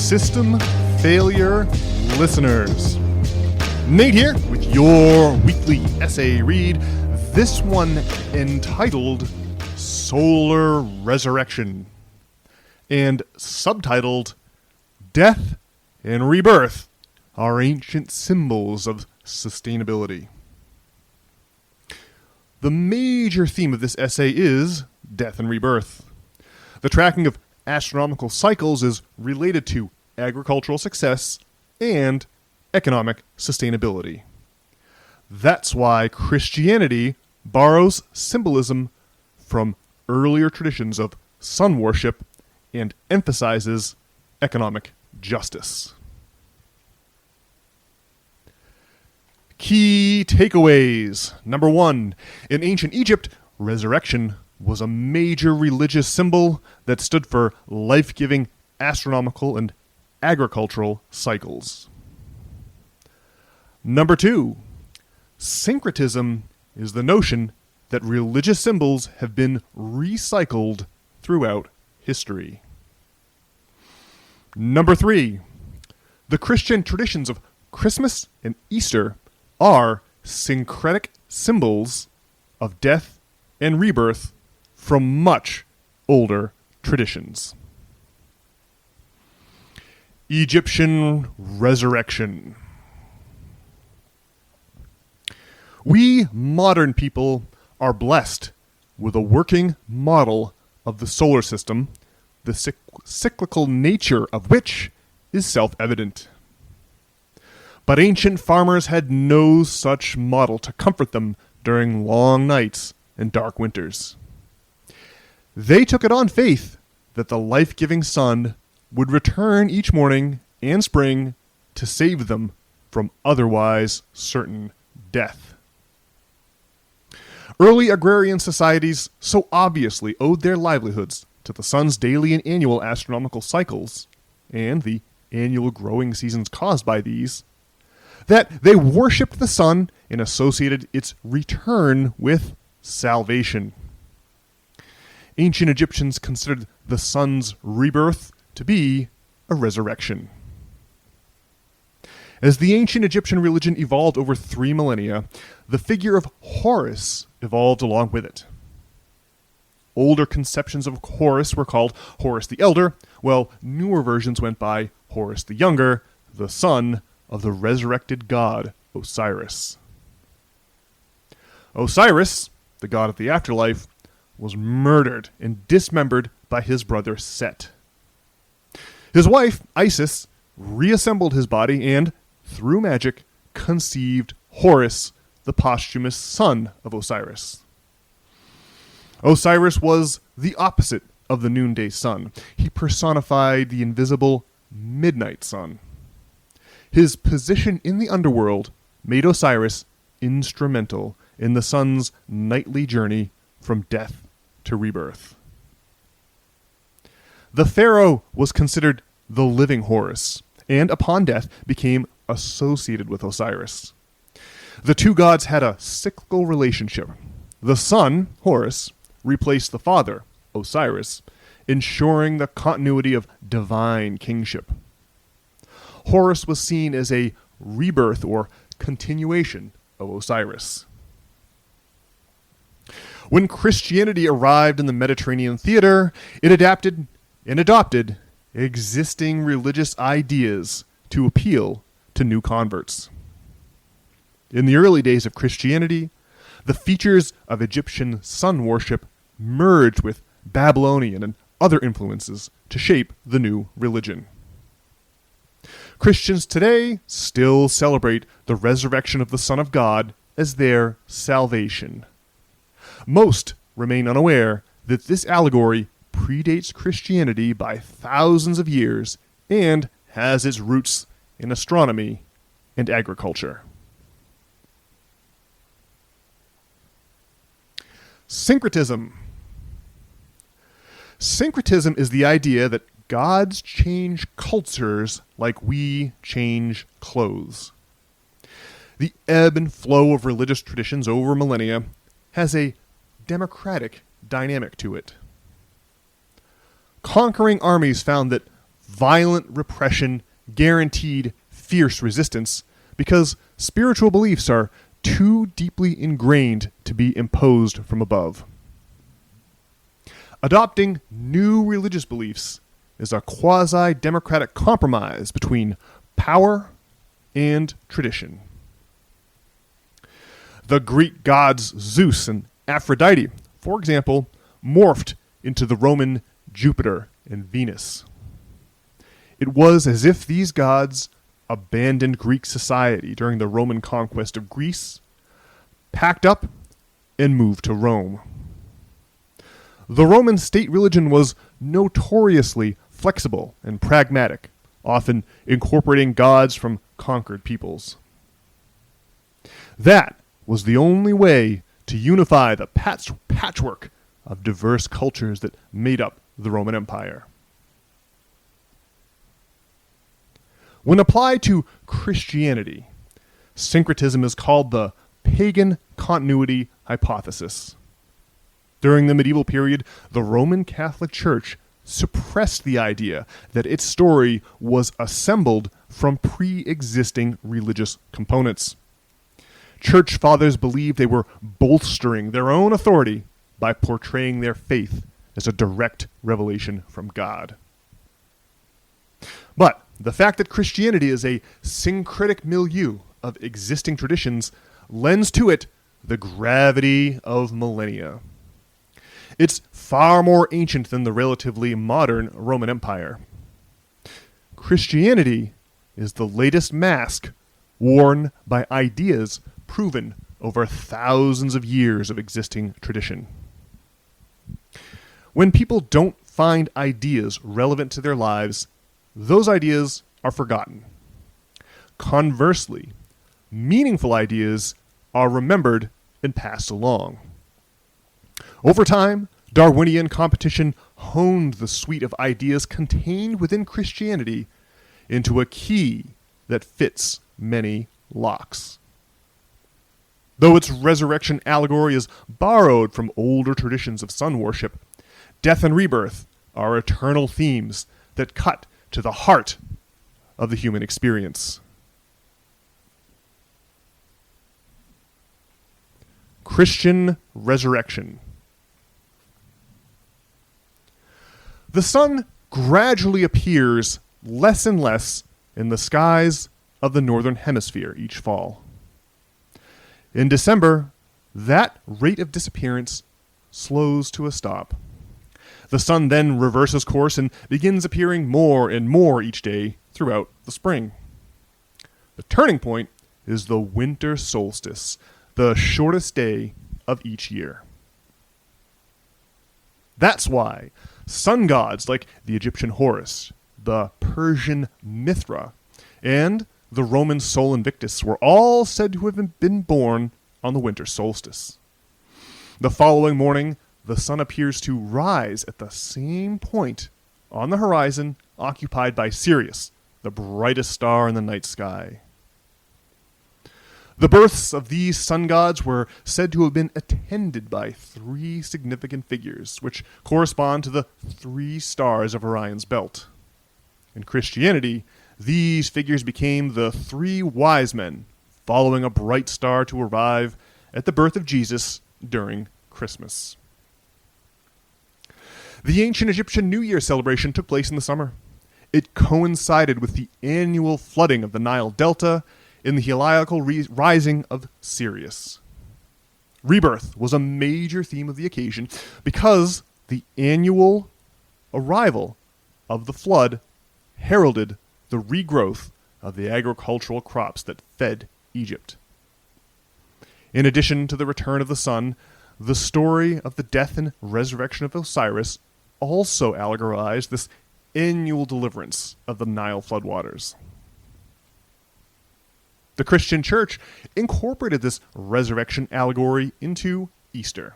System Failure listeners. Nate here with your weekly essay read, this one entitled Solar Resurrection and subtitled Death and Rebirth Are Ancient Symbols of Sustainability. The major theme of this essay is death and rebirth. The tracking of astronomical cycles is related to agricultural success and economic sustainability. That's why Christianity borrows symbolism from earlier traditions of sun worship and emphasizes economic justice. Key takeaways. Number 1, in ancient Egypt, resurrection was a major religious symbol that stood for life-giving astronomical and agricultural cycles. Number 2, syncretism is the notion that religious symbols have been recycled throughout history. Number 3, the Christian traditions of Christmas and Easter are syncretic symbols of death and rebirth from much older traditions. Egyptian resurrection. We modern people are blessed with a working model of the solar system, the cyclical nature of which is self-evident. But ancient farmers had no such model to comfort them during long nights and dark winters. They took it on faith that the life-giving sun would return each morning and spring to save them from otherwise certain death. Early agrarian societies so obviously owed their livelihoods to the sun's daily and annual astronomical cycles, and the annual growing seasons caused by these, that they worshipped the sun and associated its return with salvation. Ancient Egyptians considered the sun's rebirth to be a resurrection. As the ancient Egyptian religion evolved over 3 millennia, the figure of Horus evolved along with it. Older conceptions of Horus were called Horus the Elder, while newer versions went by Horus the Younger, the son of the resurrected god Osiris. Osiris, the god of the afterlife, was murdered and dismembered by his brother Set. His wife, Isis, reassembled his body and, through magic, conceived Horus, the posthumous son of Osiris. Osiris was the opposite of the noonday sun. He personified the invisible midnight sun. His position in the underworld made Osiris instrumental in the sun's nightly journey from death to rebirth. The pharaoh was considered the living Horus, and upon death became associated with Osiris. The two gods had a cyclical relationship. The son, Horus, replaced the father, Osiris, ensuring the continuity of divine kingship. Horus was seen as a rebirth or continuation of Osiris. When Christianity arrived in the Mediterranean theater, it adapted and adopted existing religious ideas to appeal to new converts. In the early days of Christianity, the features of Egyptian sun worship merged with Babylonian and other influences to shape the new religion. Christians today still celebrate the resurrection of the Son of God as their salvation. Most remain unaware that this allegory predates Christianity by thousands of years and has its roots in astronomy and agriculture. Syncretism. Syncretism is the idea that gods change cultures like we change clothes. The ebb and flow of religious traditions over millennia has a democratic dynamic to it. Conquering armies found that violent repression guaranteed fierce resistance because spiritual beliefs are too deeply ingrained to be imposed from above. Adopting new religious beliefs is a quasi-democratic compromise between power and tradition. The Greek gods Zeus and Aphrodite, for example, morphed into the Roman Jupiter and Venus. It was as if these gods abandoned Greek society during the Roman conquest of Greece, packed up, and moved to Rome. The Roman state religion was notoriously flexible and pragmatic, often incorporating gods from conquered peoples. That was the only way to unify the patchwork of diverse cultures that made up the Roman Empire. When applied to Christianity, syncretism is called the pagan continuity hypothesis. During the medieval period, the Roman Catholic Church suppressed the idea that its story was assembled from pre-existing religious components. Church fathers believed they were bolstering their own authority by portraying their faith as a direct revelation from God. But the fact that Christianity is a syncretic milieu of existing traditions lends to it the gravity of millennia. It's far more ancient than the relatively modern Roman Empire. Christianity is the latest mask worn by ideas proven over thousands of years of existing tradition. When people don't find ideas relevant to their lives, those ideas are forgotten. Conversely, meaningful ideas are remembered and passed along. Over time, Darwinian competition honed the suite of ideas contained within Christianity into a key that fits many locks. Though its resurrection allegory is borrowed from older traditions of sun worship, death and rebirth are eternal themes that cut to the heart of the human experience. Christian resurrection. The sun gradually appears less and less in the skies of the northern hemisphere each fall. In December, that rate of disappearance slows to a stop. The sun then reverses course and begins appearing more and more each day throughout the spring. The turning point is the winter solstice, the shortest day of each year. That's why sun gods like the Egyptian Horus, the Persian Mithra, and the Roman Sol Invictus were all said to have been born on the winter solstice. The following morning, the sun appears to rise at the same point on the horizon occupied by Sirius, the brightest star in the night sky. The births of these sun gods were said to have been attended by three significant figures, which correspond to the three stars of Orion's belt. In Christianity, these figures became the three wise men, following a bright star to arrive at the birth of Jesus during Christmas. The ancient Egyptian New Year celebration took place in the summer. It coincided with the annual flooding of the Nile Delta in the heliacal rising of Sirius. Rebirth was a major theme of the occasion because the annual arrival of the flood heralded the regrowth of the agricultural crops that fed Egypt. In addition to the return of the sun, the story of the death and resurrection of Osiris also allegorized this annual deliverance of the Nile floodwaters. The Christian Church incorporated this resurrection allegory into Easter.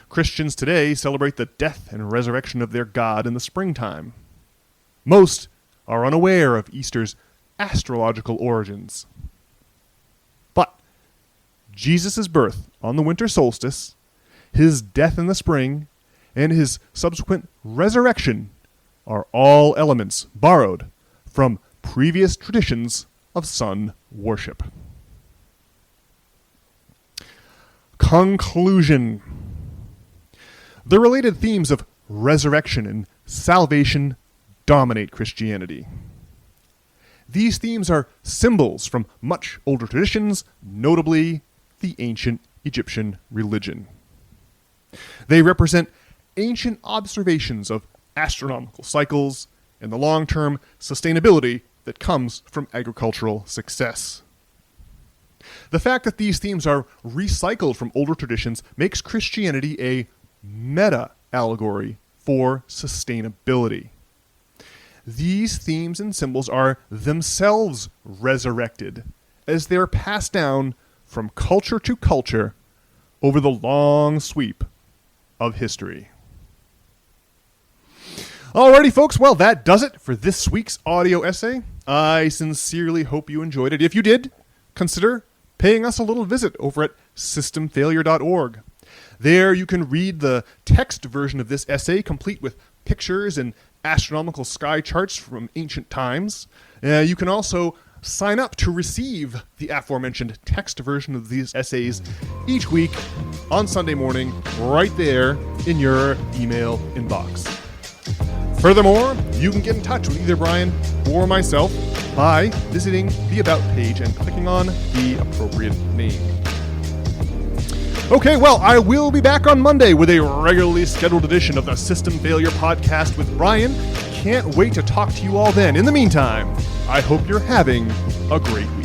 Christians today celebrate the death and resurrection of their God in the springtime. Most are unaware of Easter's astrological origins. But Jesus' birth on the winter solstice, his death in the spring, and his subsequent resurrection are all elements borrowed from previous traditions of sun worship. Conclusion. The related themes of resurrection and salvation dominate Christianity. These themes are symbols from much older traditions, notably the ancient Egyptian religion. They represent ancient observations of astronomical cycles and the long-term sustainability that comes from agricultural success. The fact that these themes are recycled from older traditions makes Christianity a meta-allegory for sustainability. These themes and symbols are themselves resurrected as they are passed down from culture to culture over the long sweep of history. Alrighty, folks, well, that does it for this week's audio essay. I sincerely hope you enjoyed it. If you did, consider paying us a little visit over at systemfailure.org. There you can read the text version of this essay, complete with pictures and astronomical sky charts from ancient times. You can also sign up to receive the aforementioned text version of these essays each week on Sunday morning, right there in your email inbox. Furthermore, you can get in touch with either Brian or myself by visiting the About page and clicking on the appropriate name. Okay, well, I will be back on Monday with a regularly scheduled edition of the System Failure Podcast with Brian. Can't wait to talk to you all then. In the meantime, I hope you're having a great week.